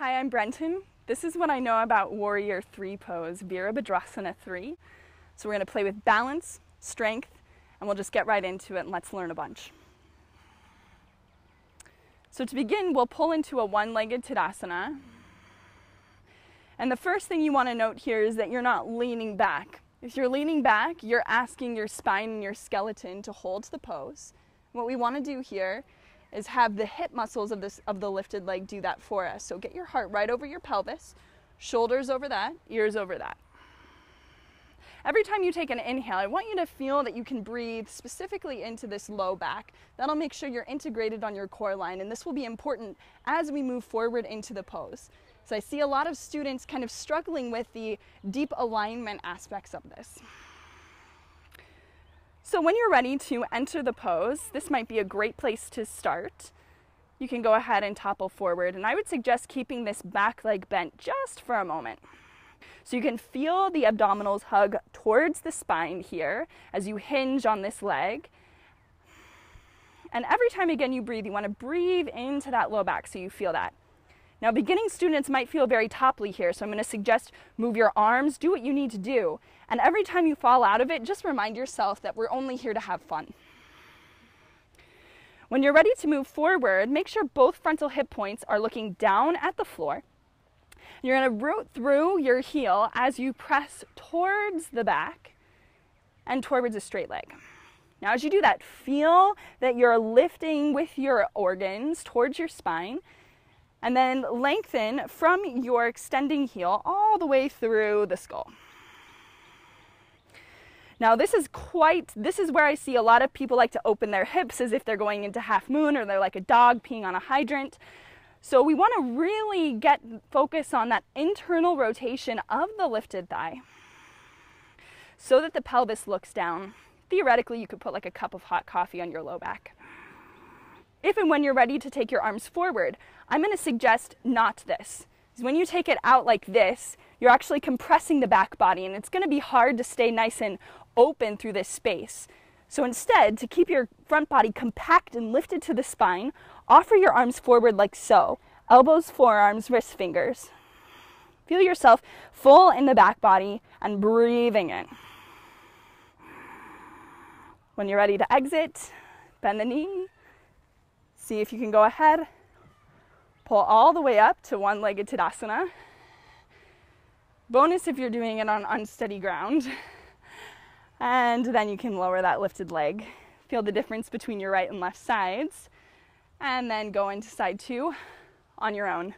Hi, I'm Brenton. This is what I know about Warrior 3 pose, Virabhadrasana 3. So we're going to play with balance, strength, and we'll just get right into it and let's learn a bunch. So to begin, we'll pull into a one-legged Tadasana. And the first thing you want to note here is that you're not leaning back. If you're leaning back, you're asking your spine and your skeleton to hold the pose. What we want to do here is have the hip muscles of the lifted leg do that for us. So get your heart right over your pelvis, shoulders over that, ears over that. Every time you take an inhale, I want you to feel that you can breathe specifically into this low back. That'll make sure you're integrated on your core line, and this will be important as we move forward into the pose. So I see a lot of students kind of struggling with the deep alignment aspects of this. So when you're ready to enter the pose, this might be a great place to start. You can go ahead and topple forward, and I would suggest keeping this back leg bent just for a moment. So you can feel the abdominals hug towards the spine here as you hinge on this leg. And every time again you breathe, you want to breathe into that low back so you feel that. Now beginning students might feel very topply here, so I'm going to suggest move your arms, do what you need to do. And every time you fall out of it, just remind yourself that we're only here to have fun. When you're ready to move forward, make sure both frontal hip points are looking down at the floor. You're going to root through your heel as you press towards the back and towards a straight leg. Now as you do that, feel that you're lifting with your organs towards your spine, and then lengthen from your extending heel all the way through the skull. Now this is where I see a lot of people like to open their hips as if they're going into half moon, or they're like a dog peeing on a hydrant. So we want to really get focus on that internal rotation of the lifted thigh so that the pelvis looks down. Theoretically, you could put like a cup of hot coffee on your low back. If and when you're ready to take your arms forward, I'm going to suggest not this. Because when you take it out like this, you're actually compressing the back body, and it's going to be hard to stay nice and open through this space. So instead, to keep your front body compact and lifted to the spine, offer your arms forward like so. Elbows, forearms, wrist, fingers. Feel yourself full in the back body and breathing in. When you're ready to exit, bend the knee. See if you can go ahead, pull all the way up to one-legged Tadasana. Bonus if you're doing it on unsteady ground. And then you can lower that lifted leg. Feel the difference between your right and left sides. And then go into side two on your own.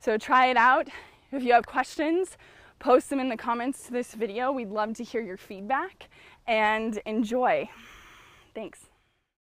So try it out. If you have questions, post them in the comments to this video. We'd love to hear your feedback, and enjoy. Thanks.